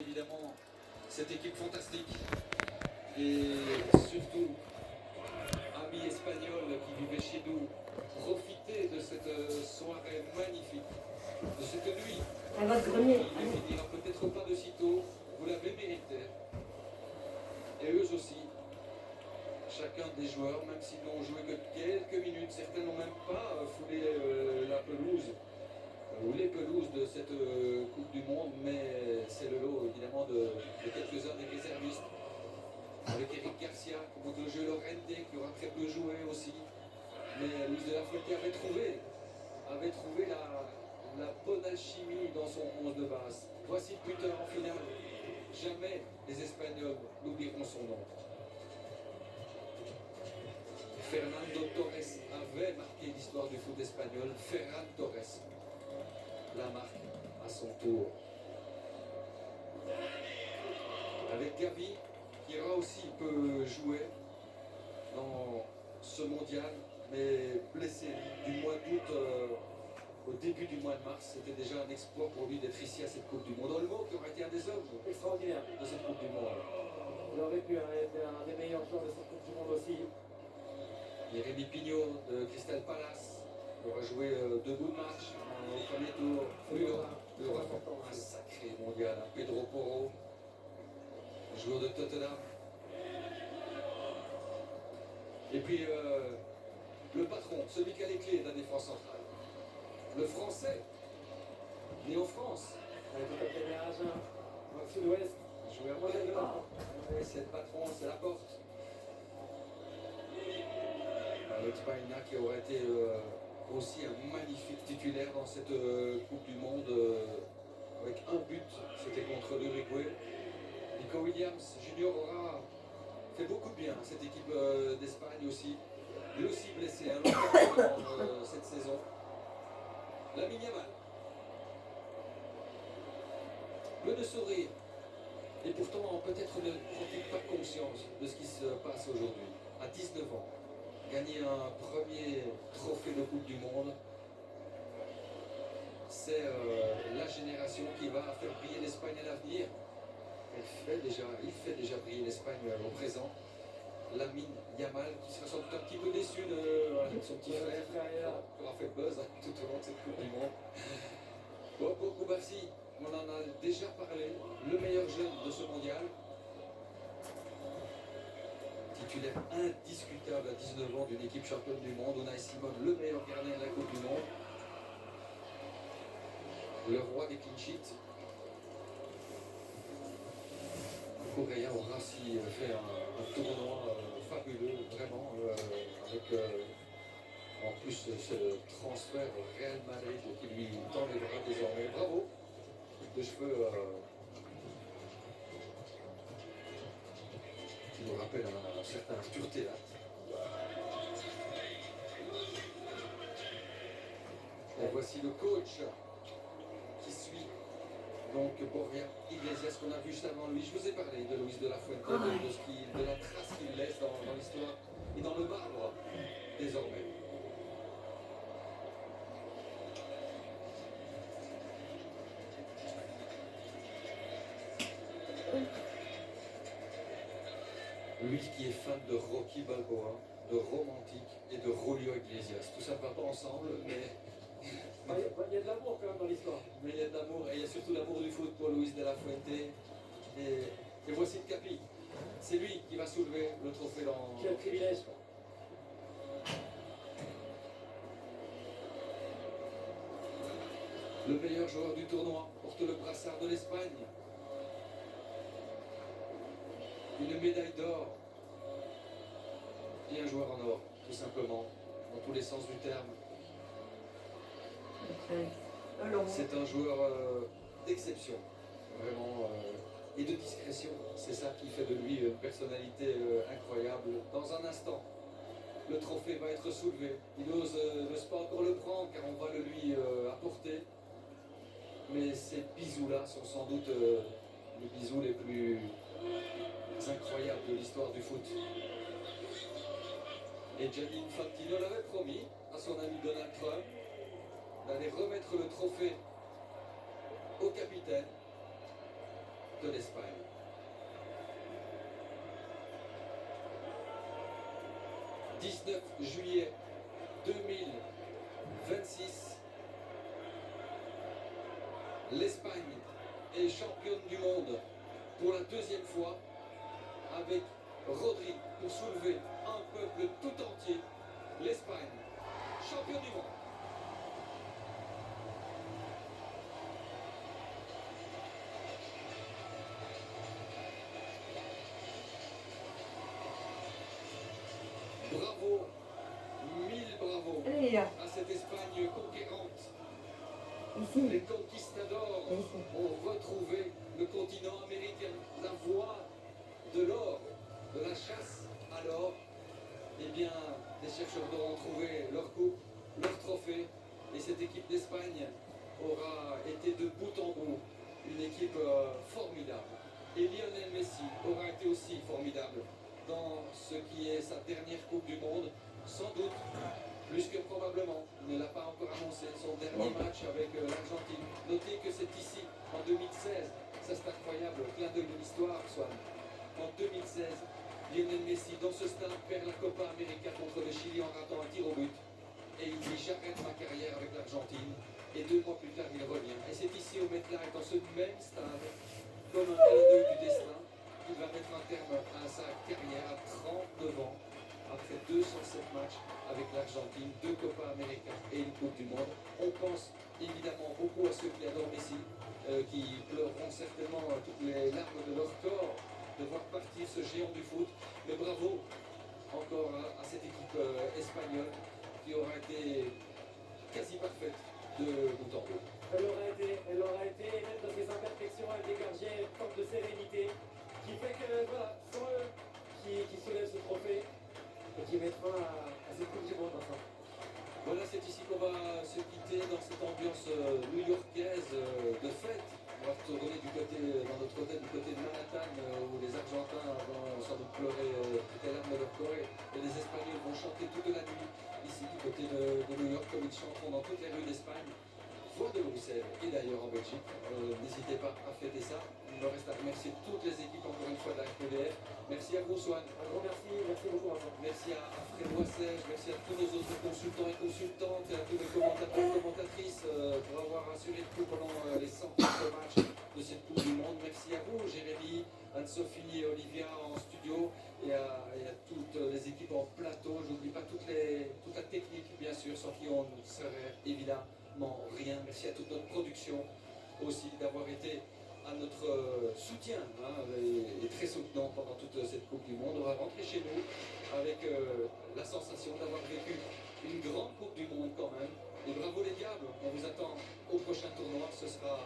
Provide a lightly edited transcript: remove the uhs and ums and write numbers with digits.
Évidemment, cette équipe fantastique et surtout amis espagnols qui vivaient chez nous, profitez de cette soirée magnifique, de cette nuit Elle va se grenier. qui ne finira peut-être pas de sitôt, vous l'avez mérité. Et eux aussi, chacun des joueurs, même s'ils n'ont joué que quelques minutes, certains n'ont même pas foulé la pelouse ou les pelouses de cette Coupe du Monde, mais c'est le lot évidemment de quelques-uns des réservistes. Avec Eric Garcia, qui monte le jeu, Lorente, qui aura très peu joué aussi. Mais Luis de la Fuente avait trouvé la bonne alchimie dans son 11 de base. Voici le buteur en finale. Jamais les Espagnols n'oublieront son nom. Fernando Torres avait marqué l'histoire du foot espagnol. Ferran Torres la marque à son tour. Avec Gavi, qui aura aussi peut jouer dans ce mondial, mais blessé du mois d'août au début du mois de mars. C'était déjà un exploit pour lui d'être ici à cette Coupe du Monde. Olmo, qui aurait été un des hommes extraordinaires de cette Coupe du Monde. Il aurait pu être un des meilleurs joueurs de cette Coupe du Monde aussi. Jérémy Pignot de Crystal Palace, il aura joué deux bouts de match au premier tour. Il aura fait un sacré mondial. Pedro Porro, joueur de Tottenham. Et puis le patron, celui qui a les clés de la défense centrale. Le français, né en France. Avec le capitaine Agen, dans le sud-ouest. Joué à Monaco. C'est le patron, c'est la porte. Alex Baena qui aurait été aussi un magnifique titulaire dans cette Coupe du Monde avec un but, c'était contre l'Uruguay. Nico Williams Junior aura fait beaucoup de bien à cette équipe d'Espagne aussi. Lui aussi blessé hein, dans cette saison. Lamine Yamal. Peu de sourire. Et pourtant peut-être ne prend-il pas conscience de ce qui se passe aujourd'hui. À 19 ans. Gagner un premier trophée de Coupe du Monde, c'est la génération qui va faire briller l'Espagne à l'avenir. Il fait déjà briller l'Espagne au présent. Lamine Yamal, qui sera sans doute un petit peu déçu de son petit frère, qui aura fait buzz tout au long de cette Coupe du Monde. Boko Koubassi, on en a déjà parlé, le meilleur jeune de ce mondial. Titulaire indiscutable à 19 ans d'une équipe championne du monde. Unai Simon, le meilleur gardien de la Coupe du Monde. Le roi des clean sheets. Correa aura aussi fait un tournoi fabuleux, vraiment, avec en plus ce transfert au Real Madrid qui lui tend les bras désormais. Bravo, de cheveux qui nous rappelle un certain Arthur Théâtre. Et voici le coach qui suit donc Borja Iglesias qu'on a vu juste avant lui. Je vous ai parlé de Luis de la Fuente, de la trace qu'il laisse dans l'histoire et dans le marbre désormais. Lui qui est fan de Rocky Balboa, de Romantique et de Julio Iglesias. Tout ça ne va pas ensemble, mais... Il y a de l'amour quand même dans l'histoire. Mais il y a de l'amour, et il y a surtout l'amour du foot pour Luis de la Fuente. Et voici le Capi. C'est lui qui va soulever le trophée dans... Quel privilège. Le meilleur joueur du tournoi porte le brassard de l'Espagne. Une médaille d'or. Et un joueur en or, tout simplement, dans tous les sens du terme. C'est un joueur d'exception, vraiment, et de discrétion. C'est ça qui fait de lui une personnalité incroyable. Dans un instant, le trophée va être soulevé. Il n'ose pas encore le prendre car on va le lui apporter. Mais ces bisous-là sont sans doute les bisous les plus incroyables de l'histoire du foot. Et Gianni Infantino l'avait promis à son ami Donald Trump d'aller remettre le trophée au capitaine de l'Espagne. « 19 juillet 2026, l'Espagne est championne du monde pour la deuxième fois, avec Rodri pour soulever un peuple tout entier. L'Espagne, championne du monde. Bravo, mille bravos Allez les gars, à cette Espagne conquérante. ici. Les conquistadors ont retrouvé le continent américain, la voie de l'or, de la chasse à l'or. Eh bien, les chercheurs auront trouvé leur coupe, leur trophée, et cette équipe d'Espagne aura été de bout en bout une équipe formidable. Et Lionel Messi aura été aussi formidable dans ce qui est sa dernière Coupe du Monde, sans doute, plus que probablement. Il ne l'a pas encore annoncé, son dernier match avec l'Argentine. Notez que c'est ici, en 2016, ça c'est incroyable, clin d'œil de l'histoire, Swan. En 2016, Lionel Messi, dans ce stade, perd la Copa América contre le Chili en ratant un tir au but. Et il dit j'arrête ma carrière avec l'Argentine. Et 2 mois plus tard, il revient. Et c'est ici au MetLife, dans ce même stade, comme un clin d'œil du destin, qu'il va mettre un terme à sa carrière à 39 ans, après 207 matchs avec l'Argentine, 2 Copa América et une Coupe du Monde. On pense évidemment beaucoup à ceux qui adorent Messi, qui pleureront certainement toutes les larmes de leur corps de voir partir ce géant du foot. Mais bravo encore à cette équipe espagnole qui aura été quasi parfaite de bout en bout. Elle aura été, même dans ses imperfections, elle dégageait une forme de sérénité qui fait que, voilà, sans eux qui soulève ce trophée et qui met fin à cette Coupe du Monde ensemble. Voilà, c'est ici qu'on va se quitter dans cette ambiance new-yorkaise de fête. On va retourner dans notre hôtel du côté de Manhattan, où les Argentins vont sans doute pleurer toutes les larmes de leur corps, et les Espagnols vont chanter toute la nuit ici du côté de New York, comme ils chanteront dans toutes les rues d'Espagne, voire de Bruxelles et d'ailleurs en Belgique. N'hésitez pas à fêter ça. Il me reste à remercier toutes les équipes encore une fois de la RPDF. Merci à vous, Swan. Un grand merci beaucoup Vincent. Merci à Fred Boissège, merci à tous nos autres consultants et consultantes, et à tous les commentateurs et commentatrices pour avoir assuré le coup pendant les 100 matchs de cette Coupe du Monde. Merci à vous, Jérémy, Anne-Sophie et Olivia en studio, et à toutes les équipes en plateau. Je n'oublie pas toute la technique, bien sûr, sans qui on ne serait évidemment rien. Merci à toute notre production aussi d'avoir été à notre soutien, et très soutenant pendant toute cette Coupe du Monde. On va rentrer chez nous avec la sensation d'avoir vécu une grande Coupe du Monde quand même. Et bravo les diables, on vous attend au prochain tournoi, ce sera